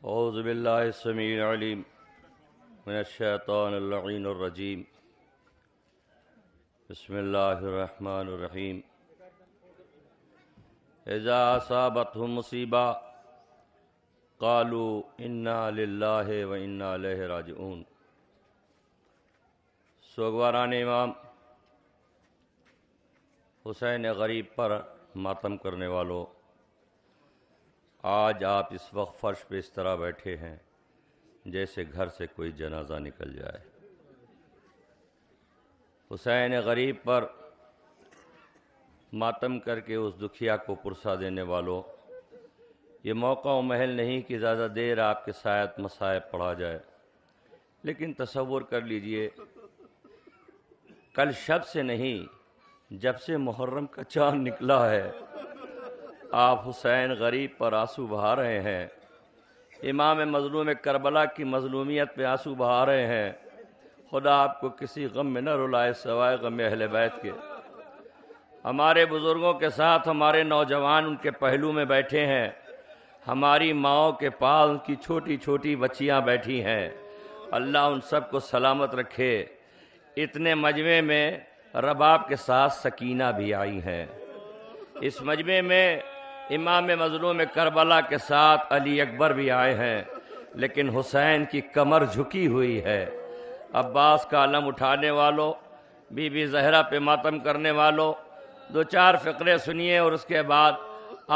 اعوذ باللہ السمیع العلیم من الشیطان اللعین الرجیم بسم اللہ الرحمن الرحیم اذا اصابتهم مصیبہ قالوا انا للہ و انا الیہ راجعون۔ سوگواران امام حسین غریب پر ماتم کرنے والوں، آج آپ اس وقت فرش پہ اس طرح بیٹھے ہیں جیسے گھر سے کوئی جنازہ نکل جائے۔ حسین غریب پر ماتم کر کے اس دکھیا کو پرسا دینے والوں، یہ موقع و محل نہیں کہ زیادہ دیر آپ کے سایت مصائب پڑھا جائے، لیکن تصور کر لیجئے کل شب سے نہیں، جب سے محرم کا چاند نکلا ہے آپ حسین غریب پر آنسو بہا رہے ہیں، امام مظلوم کربلا کی مظلومیت پہ آنسو بہا رہے ہیں۔ خدا آپ کو کسی غم میں نہ رلائے سوائے غم اہل بیت کے۔ ہمارے بزرگوں کے ساتھ ہمارے نوجوان ان کے پہلو میں بیٹھے ہیں، ہماری ماؤں کے پاس ان کی چھوٹی چھوٹی بچیاں بیٹھی ہیں، اللہ ان سب کو سلامت رکھے۔ اتنے مجمع میں رباب کے ساتھ سکینہ بھی آئی ہیں، اس مجمع میں امام مظلوم کربلا کے ساتھ علی اکبر بھی آئے ہیں، لیکن حسین کی کمر جھکی ہوئی ہے۔ عباس کا علم اٹھانے والوں، بی بی زہرا پہ ماتم کرنے والوں، دو چار فقرے سنیے اور اس کے بعد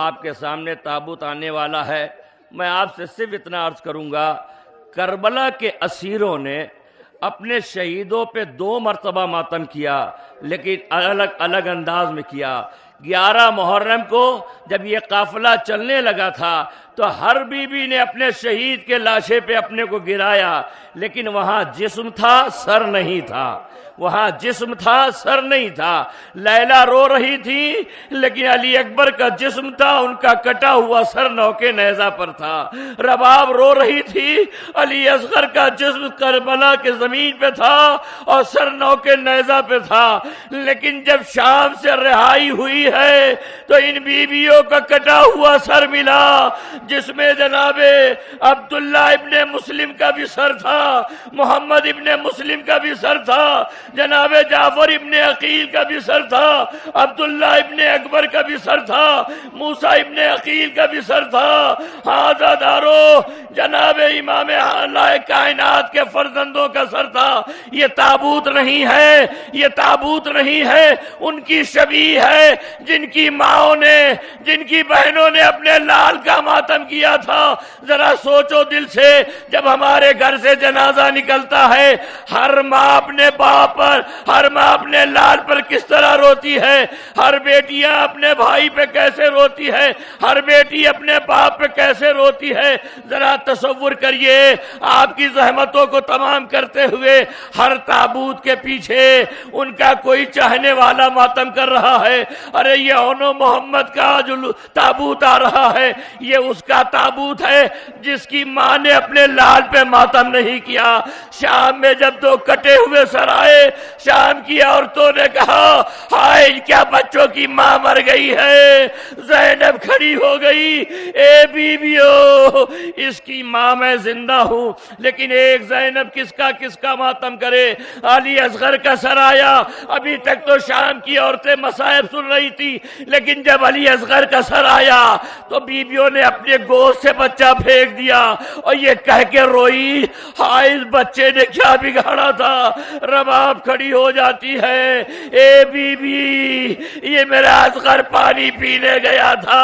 آپ کے سامنے تابوت آنے والا ہے۔ میں آپ سے صرف اتنا عرض کروں گا، کربلا کے اسیروں نے اپنے شہیدوں پہ 2 مرتبہ ماتم کیا، لیکن الگ الگ انداز میں کیا۔ 11 محرم کو جب یہ قافلہ چلنے لگا تھا تو ہر بیوی نے اپنے شہید کے لاشے پہ اپنے کو گرایا، لیکن وہاں جسم تھا، سر نہیں تھا۔ وہاں جسم تھا، سر نہیں تھا۔ لیلا رو رہی تھی، لیکن علی اکبر کا جسم تھا، ان کا کٹا ہوا سر نوکے نیزہ پر تھا۔ رباب رو رہی تھی، علی اصغر کا جسم کربلا کے زمین پہ تھا اور سر نوکے نیزہ پہ تھا۔ لیکن جب شام سے رہائی ہوئی ہے تو ان بیویوں کا کٹا ہوا سر ملا، جس میں جناب عبداللہ ابن مسلم کا بھی سر تھا، محمد ابن مسلم کا بھی سر تھا، جناب جعفر ابن عقیل کا بھی سر تھا، عبداللہ ابن اکبر کا بھی سر تھا، موسیٰ ابن عقیل کا بھی سر تھا۔ ہاں دارو، جناب امام اعلی کائنات کے فرزندوں کا سر تھا۔ یہ تابوت نہیں ہے، یہ تابوت نہیں ہے، ان کی شبیہ ہے جن کی ماؤں نے، جن کی بہنوں نے اپنے لال کا ماتم کیا تھا۔ ذرا سوچو دل سے، جب ہمارے گھر سے جنازہ نکلتا ہے، ہر ماں اپنے باپ پر، ہر ماں اپنے لال پر کس طرح روتی ہے، ہر بیٹیاں اپنے بھائی پہ کیسے روتی ہے، ہر بیٹی اپنے باپ پہ کیسے روتی ہے۔ ذرا تصور کریے، آپ کی زحمتوں کو تمام کرتے ہوئے ہر تابوت کے پیچھے ان کا کوئی چاہنے والا ماتم کر رہا ہے۔ ارے یہ اونو محمد کا جو تابوت آ رہا ہے، یہ اس کا تابوت ہے جس کی ماں نے اپنے لال پہ ماتم نہیں کیا۔ شام میں جب 2 کٹے ہوئے سر آئے، شام کی عورتوں نے کہا ہائے کیا بچوں کی ماں مر گئی ہے۔ زینب کھڑی ہو گئی، اے بیویو اس کی ماں میں زندہ ہوں، لیکن ایک زینب کس کا ماتم کرے۔ علی اصغر کا سر آیا، ابھی تک تو شام کی عورتیں مصائب سن رہی تھی، لیکن جب علی اصغر کا سر آیا تو بیویوں نے اپنے گود سے بچہ پھینک دیا اور یہ کہہ کے روئی ہائے اس بچے نے کیا بگاڑا تھا۔ رباب کھڑی ہو جاتی ہے، اے بی بی یہ میرا اصغر پانی پینے گیا تھا،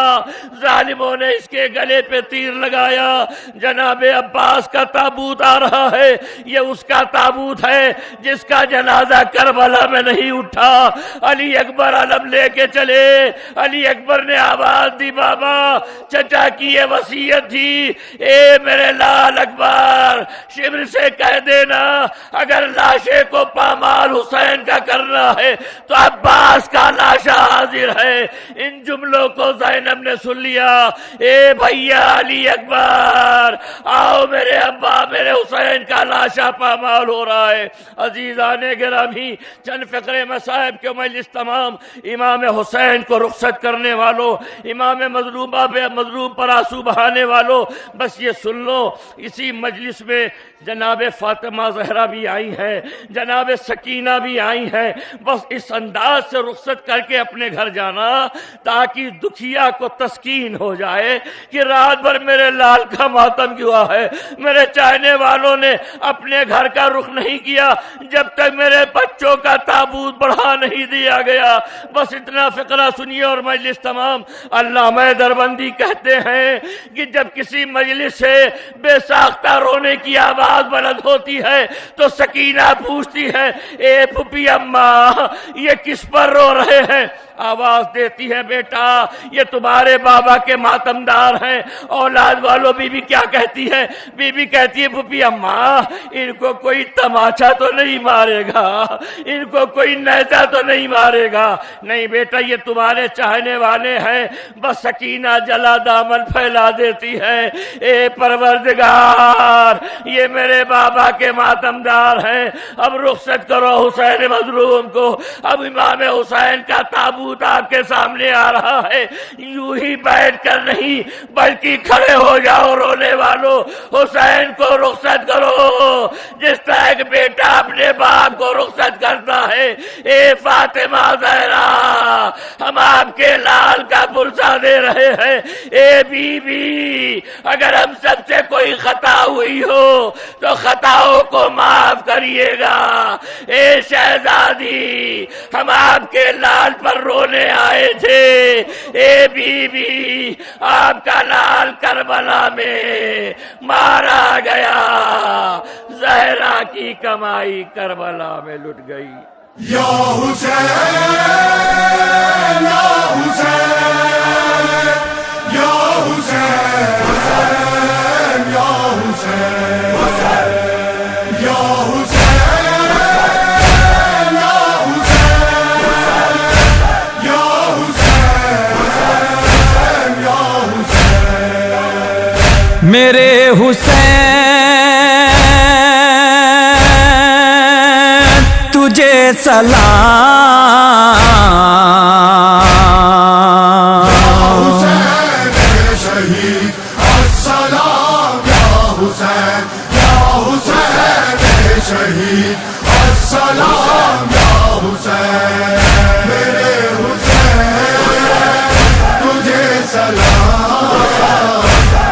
ظالموں نے اس کے گلے پہ تیر لگایا۔ جناب عباس کا تابوت آ رہا ہے، یہ اس کا تابوت ہے جس کا جنازہ کربلا میں نہیں اٹھا۔ علی اکبر علم لے کے چلے، علی اکبر نے آواز دی بابا چچا کی یہ وصیت تھی، اے میرے لال اکبر شبر سے کہہ دینا اگر لاشے کو پامال حسین کا کرنا ہے تو عباس کا لاشا حاضر ہے۔ ان جملوں کو زینب نے سن لیا، اے بھیا علی اکبر یار آؤ میرے ابا میرے حسین کا لاشا پامال ہو رہا ہے۔ عزیزان گرامی، چند فقرے مصائب کے مجلس تمام، امام حسین کو رخصت کرنے والوں، امام مظلوم پر آنسو بہانے والوں، بس یہ سن لو، اسی مجلس میں جناب فاطمہ زہرا بھی آئی ہیں، جناب سکینہ بھی آئی ہیں، بس اس انداز سے رخصت کر کے اپنے گھر جانا تاکہ دکھیا کو تسکین ہو جائے کہ رات بھر میرے لال کا ماتم کیا ہے، میرے چاہنے والوں نے اپنے گھر کا رخ نہیں کیا جب تک میرے بچوں کا تابوت بڑھا نہیں دیا گیا۔ بس اتنا فقرہ سنیے اور مجلس تمام۔ علامہ دربندی کہتے ہیں کہ جب کسی مجلس سے بے ساختہ رونے کی آواز بلند ہوتی ہے تو سکینہ پوچھتی ہے اے پھپھی اماں یہ کس پر رو رہے ہیں؟ آواز دیتی ہے بیٹا یہ تمہارے بابا کے ماتمدار ہیں۔ اولاد والوں بی بی کیا کہتی ہے؟ بی بی کہتی ہے پھپھی اماں ان کو کوئی تماچا تو نہیں مارے گا، ان کو کوئی نیزہ تو نہیں مارے گا؟ نہیں بیٹا یہ تمہارے چاہنے والے ہیں۔ بس سکینہ جلا دامن پھیلا دیتی ہے اے پروردگار یہ میرے بابا کے ماتمدار ہیں، اب رخصت کرو حسین مظلوم کو۔ اب امام حسین کا تابوت آپ کے سامنے آ رہا ہے، یوں ہی بیٹھ کر نہیں بلکہ کھڑے ہو جاؤ رونے والوں، حسین کو رخصت کرو جس طرح ایک بیٹا اپنے باپ کو رخصت کرتا ہے۔ اے فاطمہ زہرا ہم آپ کے لال کا پرسہ دے رہے ہیں۔ اے بی بی اگر ہم سب سے کوئی خطا ہوئی ہو تو خطاؤں کو معاف کریے گا۔ اے شہزادی ہم آپ کے لال پر رونے آئے تھے۔ اے بی بی آپ کا لال کربلا میں مارا گیا، زہرا کی کمائی کربلا میں لٹ گئی۔ یا حسین یا حسین یا حسین یا حسین یا حسین یا حسین یا حسین یا حسین میرے حسین تجھے سلام، شہید السلام یا حسین یا حسین شہید السلام یا حسین میرے حسین تجھے سلام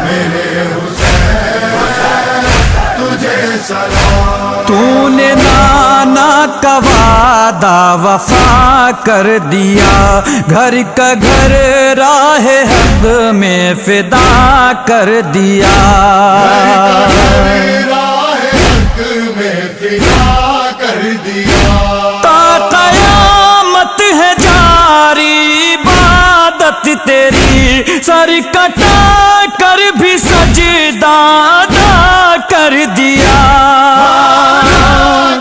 میرے حسین تجھے سلام۔ تو نے نانا کا وعدہ وفا کر دیا، گھر کا گھر راہ حق میں فدا کر دیا، راہ حق میں فدا کر دیا، تا قیامت ہے جاری عبادت تیری، سر کٹا کر بھی سجدہ ادا کر دیا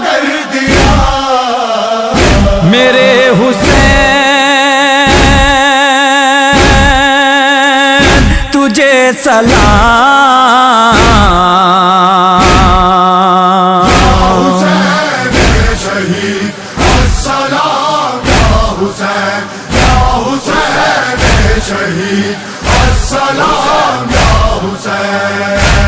کر دیا میرے حسین تجھے سلام۔ حسین شہید السلام یا حسین یا حسین شہید السلام یا حسین